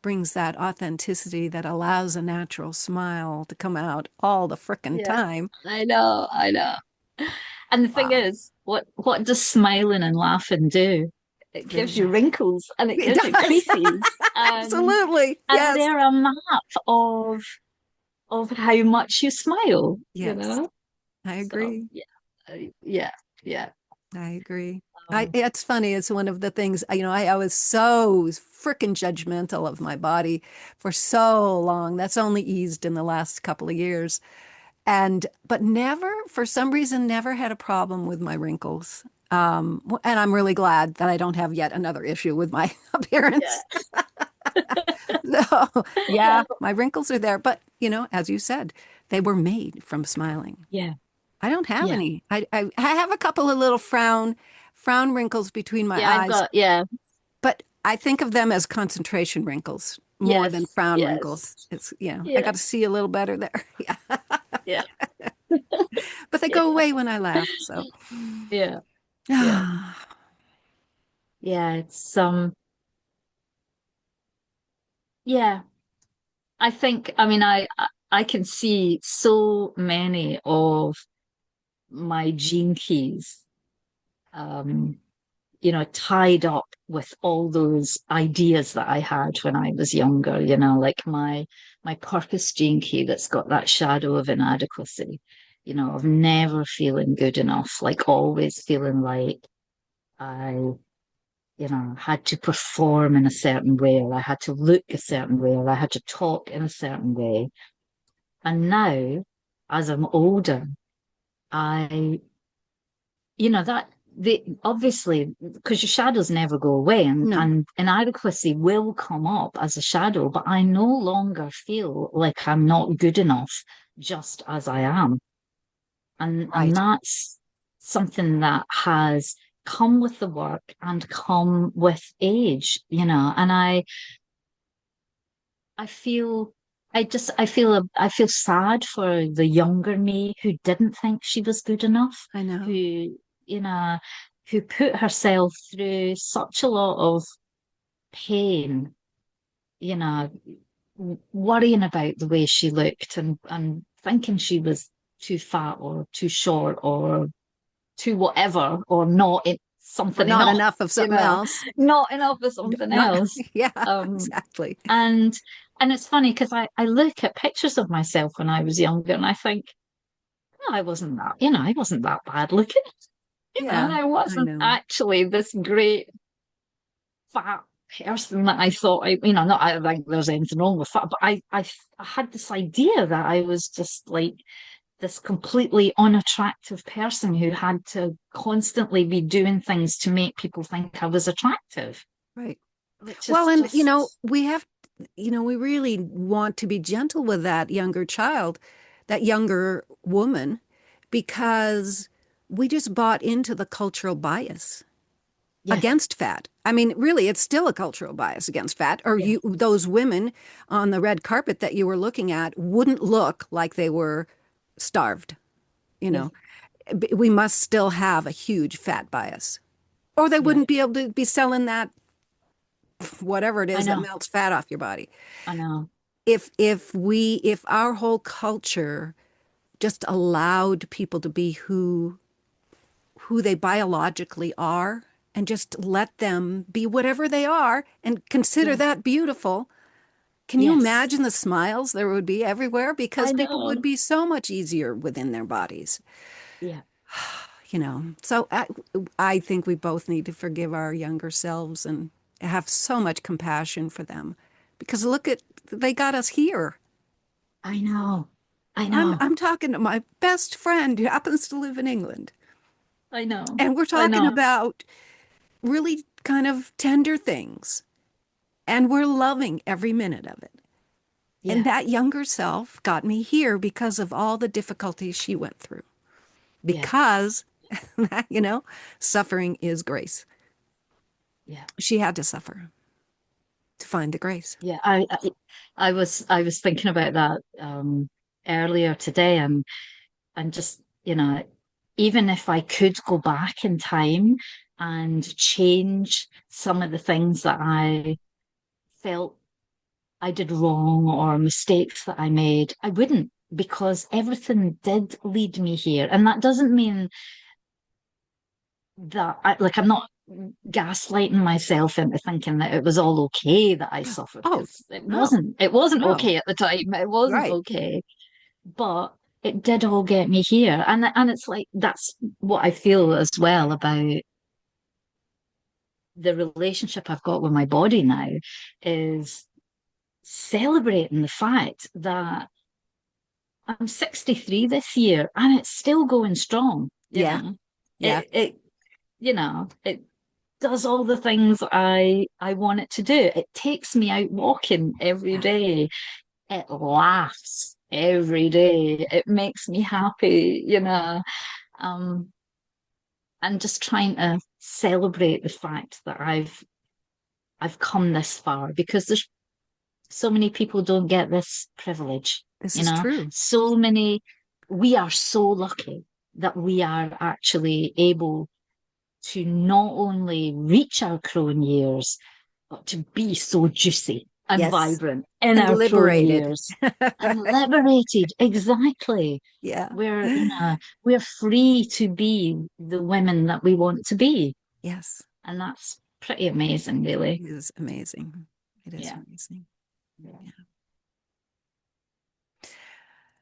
brings that authenticity that allows a natural smile to come out all the frickin' yeah. time. I know, I know. And the thing Wow. is, what does smiling and laughing do? It gives you wrinkles and it It gives you does. creases, Absolutely. and Yes. they're a map of of how much you smile, you Yes. know? I So agree. yeah, yeah, yeah. I agree. Um, It's funny. It's one of the things, I was so freaking judgmental of my body for so long. That's only eased in the last couple of years. But never, for some reason, never had a problem with my wrinkles. And I'm really glad that I don't have yet another issue with my yeah, appearance. So, yeah, my wrinkles are there. But, as you said, they were made from smiling. yeah, I don't have yeah, any. I have a couple of little frown wrinkles between my yeah. I've eyes, got yeah, but I think of them as concentration wrinkles more than yes, frown wrinkles. yes, It's, I yeah, got to see a little better there. Yeah. yeah, But they yeah, go away when I laugh. So, yeah, yeah, yeah. It's yeah. I think I mean I can see so many of my gene keys um tied up with all those ideas that I had when I was younger, like my purpose gene key that's got that shadow of inadequacy, of never feeling good enough, like always feeling like I, had to perform in a certain way, or I had to look a certain way, or I had to talk in a certain way. And now, as I'm older, I that the obviously because your shadows never go away, and no, inadequacy will come up as a shadow, but I no longer feel like I'm not good enough just as I am. And right. that's something that has come with the work and come with age, and I feel I feel sad for the younger me who didn't think she was good enough, I who, know. you know, who put herself through such a lot of pain, you know, worrying about the way she looked and thinking she was too fat or too short or too whatever or not in Or something not enough, enough of something else. not enough of something Not, else. yeah, Um, exactly. and and it's funny because I look at pictures of myself when I was younger and I think, no, I wasn't that bad looking. Yeah, I I wasn't know. actually this great fat person that I thought not I don't think there's anything wrong with fat, but I had this idea that I was just like this completely unattractive person who had to constantly be doing things to make people think I was attractive, Right. which Well, is and just we really want to be gentle with that younger child, that younger woman, because we just bought into the cultural bias yeah, against fat. I mean, really, it's still a cultural bias against fat. Or yeah, those women on the red carpet that you were looking at wouldn't look like they were starved. You yeah, know, we must still have a huge fat bias, or they yeah. wouldn't be able to be selling that whatever it I is that know, melts fat off your body. I know. If our whole culture just allowed people to be who they biologically are and just let them be whatever they are and consider Yeah, that beautiful, can you yes, imagine the smiles there would be everywhere? I Because people would know. be so much easier within their bodies. Yeah, So I think we both need to forgive our younger selves and have so much compassion for them because look at they got us here. I know. I I'm know. I'm talking to my best friend who happens to live in England, I know. and we're I talking know. about really kind of tender things, and we're loving every minute of it. And Yeah, that younger self got me here because of all the difficulties she went through. yeah, Because, you know, suffering is grace. Yeah. She had to suffer to find the grace. Yeah. I was thinking about that earlier today, and just, even if I could go back in time and change some of the things that I felt I did wrong or mistakes that I made, I wouldn't, because everything did lead me here. And that doesn't mean that I'm not gaslighting myself into thinking that it was all okay that I suffered, Oh, because it no, wasn't. It wasn't no. okay at the time. It wasn't Right. okay. But it did all get me here. And it's like that's what I feel as well about the relationship I've got with my body now, is celebrating the fact that I'm 63 this year and it's still going strong, Yeah. Yeah. it does all the things I want it to do. It takes me out walking every Yeah. day. It laughs every day. It makes me happy, Um, and just trying to celebrate the fact that I've come this far, because there's so many people don't get this privilege, This you is know. true. So many, we are so lucky that we are actually able to not only reach our crone years, but to be so juicy and Yes. vibrant in And our crone liberated. years and liberated. Exactly. Yeah. We're free to be the women that we want to be. Yes. And that's pretty amazing, really. It is amazing. It is Yeah. amazing. Yeah. Yeah.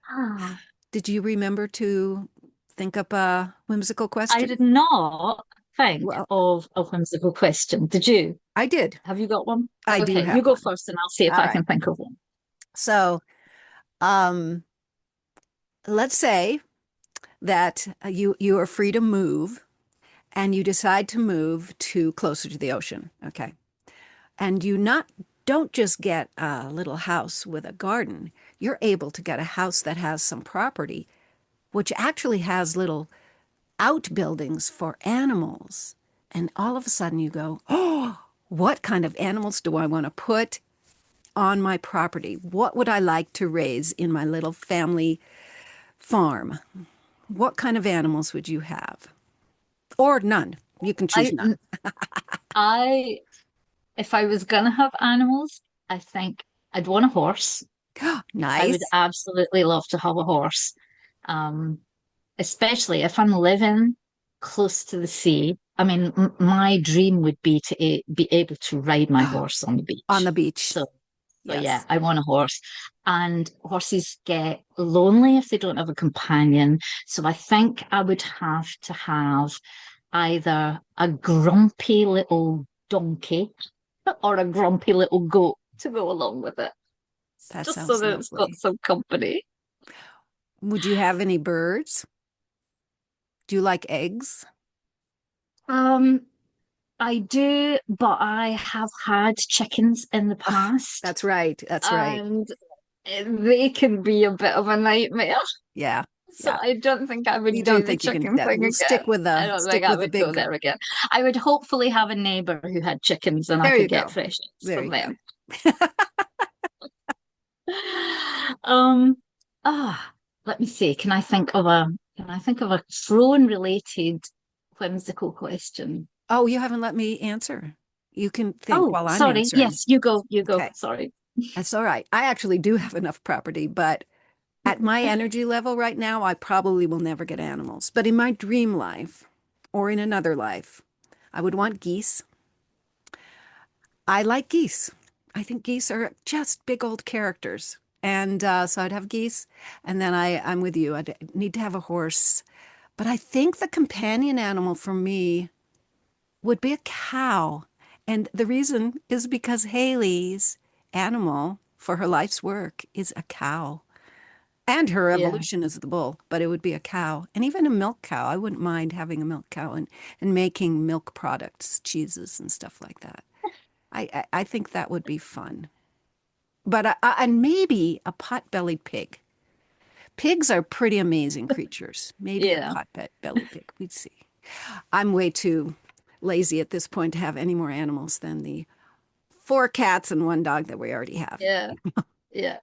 Ah, Did you remember to think up a whimsical I question? did not think Well, of a whimsical question. Did you? I did. Have you got one? I do Okay, you have go one. first and I'll see if All I right. can think of one. So, um, let's say that you are free to move and you decide to move to closer to the ocean. Okay. And you not don't just get a little house with a garden. You're able to get a house that has some property, which actually has little outbuildings for animals. And all of a sudden you go, oh, what kind of animals do I want to put on my property? What would I like to raise in my little family farm? What kind of animals would you have? Or none. You can choose I none. I if I was gonna have animals, I think I'd want a horse. I would Nice. absolutely love to have a horse. Um, Especially if I'm living close to the sea. I mean, my dream would be to be able to ride my horse on the On beach. the beach. So yeah, Yes. I want a horse. And horses get lonely if they don't have a companion. So I think I would have to have either a grumpy little donkey or a grumpy little goat to go along with it, That just so sounds that it's got lovely. some company. Would you have any birds? Do you like eggs? Um, I do, but I have had chickens in the Oh, past, that's right. That's right. and they can be a bit of a nightmare. Yeah. So Yeah. I don't think I would You do don't the think you can do chicken that. thing We'll again. I don't think stick I with the would go big. there again. I would hopefully have a neighbor who had chickens and I There you could get go. fresh eggs There from you go. them. Um, ah, Let me see. Can I think of a throne related whimsical question? Oh, you haven't let me answer. You can think Oh, while I'm sorry. answering. Yes, you go. You go. Okay. Sorry. That's all right. I actually do have enough property, but at my energy level right now, I probably will never get animals. But in my dream life or in another life, I would want geese. I like geese. I think geese are just big old characters. And so I'd have geese. And then I'm with you. I'd need to have a horse. But I think the companion animal for me would be a cow. And the reason is because Haley's animal for her life's work is a cow. And her Yeah. evolution is the bull, but it would be a cow. And even a milk cow. I wouldn't mind having a milk cow and making milk products, cheeses and stuff like that. I think that would be fun. But and maybe a pot-bellied pig. Pigs are pretty amazing creatures. Maybe a Yeah. pot-bellied pig. We'd see. I'm way too lazy at this point to have any more animals than the four cats and one dog that we already have. Yeah, yeah.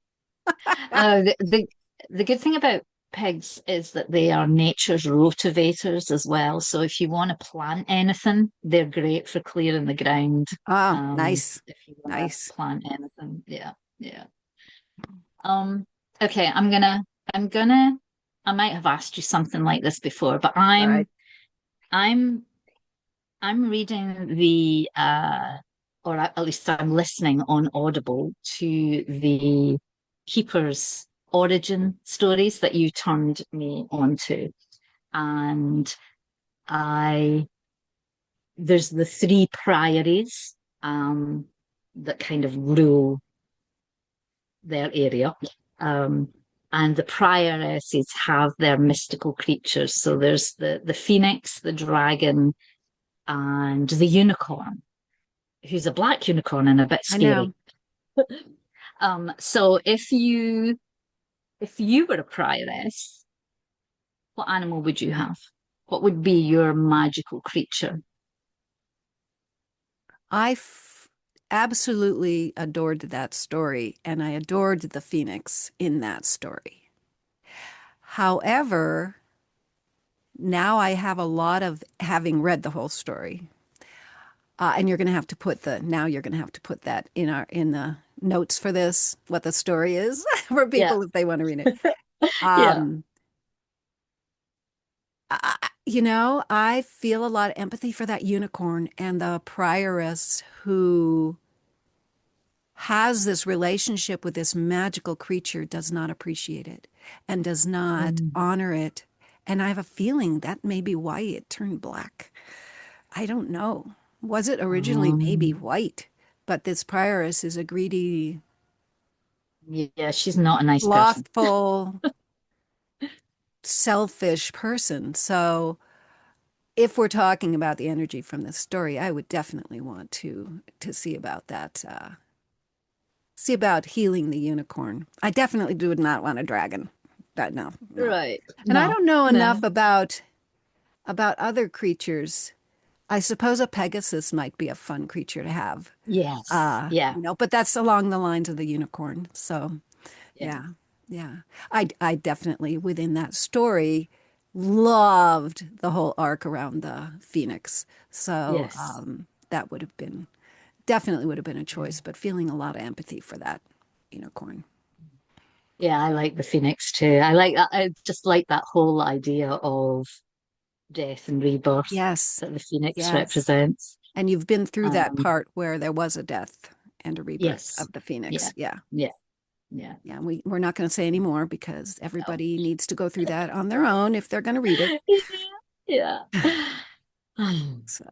The good thing about pigs is that they are nature's rotivators as well. So if you want to plant anything, they're great for clearing the ground. Ah, nice, If you want to nice. plant anything, yeah, yeah. Um, okay, I'm gonna, I might have asked you something like this before, but All right. I'm, I'm reading or at least I'm listening on Audible to the Keeper's origin stories that you turned me onto. And I, there's the three priories um, that kind of rule their area. Um, and the prioresses have their mystical creatures. So there's the phoenix, the dragon, and the unicorn, who's a black unicorn and a bit I scary. know. So if you were a prioress, what animal would you have? What would be your magical creature? I absolutely adored that story, and I adored the phoenix in that story. However, now I have a lot of having read the whole story. And you're going to have to put the now you're going to have to put that in the notes for this, what the story is for Yeah, people if they want to read it. yeah. Um, I feel a lot of empathy for that unicorn and the prioress who has this relationship with this magical creature, does not appreciate it and does not Mm. honor it. And I have a feeling that may be why it turned black. I don't know. Was it originally maybe Um, white? But this prioress is a greedy, yeah, she's not a nice person. slothful, selfish person. So if we're talking about the energy from this story, I would definitely want to see about that. See about healing the unicorn. I definitely would not want a dragon. That no, no. Right. And I No, don't know enough no. about other creatures. I suppose a Pegasus might be a fun creature to have. Yes. Yeah. But that's along the lines of the unicorn. So Yeah. yeah, yeah. I definitely within that story loved the whole arc around the Phoenix. So Yes. that would have been definitely would have been a Yeah. choice, but feeling a lot of empathy for that unicorn. Yeah, I like the Phoenix too. I like that. I just like that whole idea of death and rebirth Yes, that the Phoenix yes. represents. And you've been through that Um, part where there was a death and a rebirth yes. of the Yeah. Phoenix. Yeah. Yeah. Yeah. Yeah. We're not going to say any more because everybody needs to go through that on their own if they're going to read it. Yeah. Oh, So,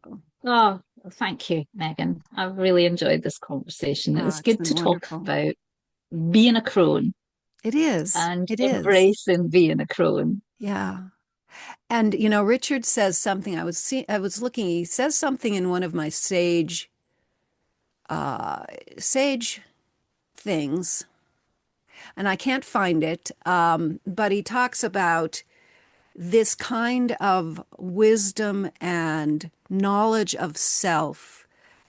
well, thank you, Megan. I've really enjoyed this conversation. It was it's good been to talk wonderful. about being a crone It is. and It is. embracing being a crone. Yeah. And Richard says something. I was looking. He says something in one of my sage things, and I can't find it. But he talks about this kind of wisdom and knowledge of self,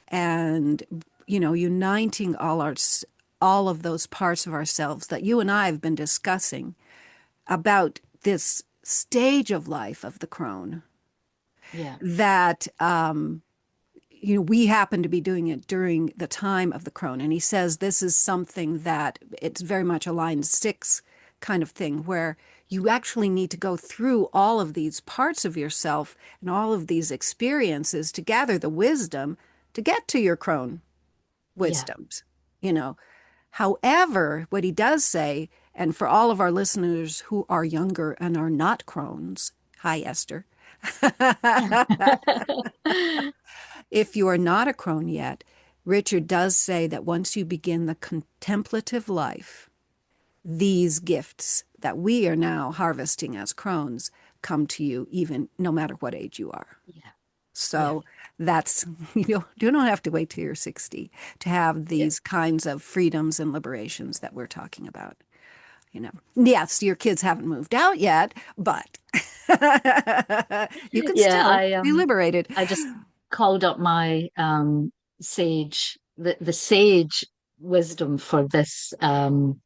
and uniting all of those parts of ourselves that you and I have been discussing about this stage of life of the crone Yeah. that we happen to be doing it during the time of the crone. And he says this is something that it's very much a line six kind of thing where you actually need to go through all of these parts of yourself and all of these experiences to gather the wisdom to get to your crone Yeah. wisdoms, you know. However, what he does say, and for all of our listeners who are younger and are not crones, hi, Esther. If you are not a crone yet, Richard does say that once you begin the contemplative life, these gifts that we are now harvesting as crones come to you even no matter what age you are. Yeah. Yeah. So that's, you don't have to wait till you're 60 to have Yeah. these kinds of freedoms and liberations that we're talking about. Yes, your kids haven't moved out yet, but you can Yeah. still be liberated. I just called up my sage, the sage wisdom for this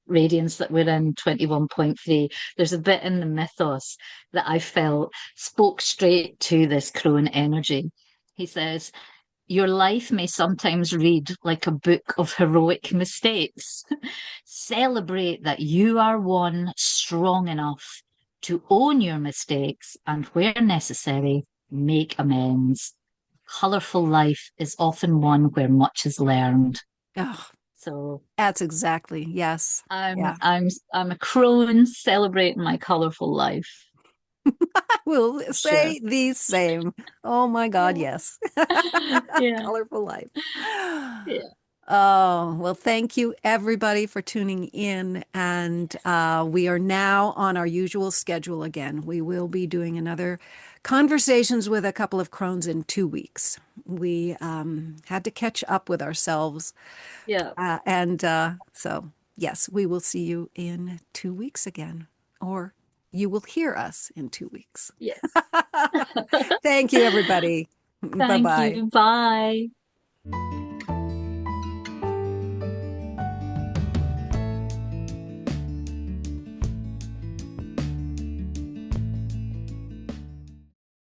radiance that we're in, 21.3. There's a bit in the mythos that I felt spoke straight to this crone energy. He says, your life may sometimes read like a book of heroic mistakes. Celebrate that you are one strong enough to own your mistakes and, where necessary, make amends. Colourful life is often one where much is learned. Oh, So that's exactly. Yes. I'm Yeah. I'm I'm a crone celebrating my colourful life. We'll Sure. say the same. Oh my God, Yeah. yes. Yeah. Colorful life. Yeah. Oh, well, thank you everybody for tuning in. And we are now on our usual schedule again. We will be doing another conversations with a couple of crones in 2 weeks. We had to catch up with ourselves. Yeah. And so, yes, we will see you in 2 weeks again, or you will hear us in 2 weeks. Yes. Thank you, everybody. Bye Thank bye. you. Bye.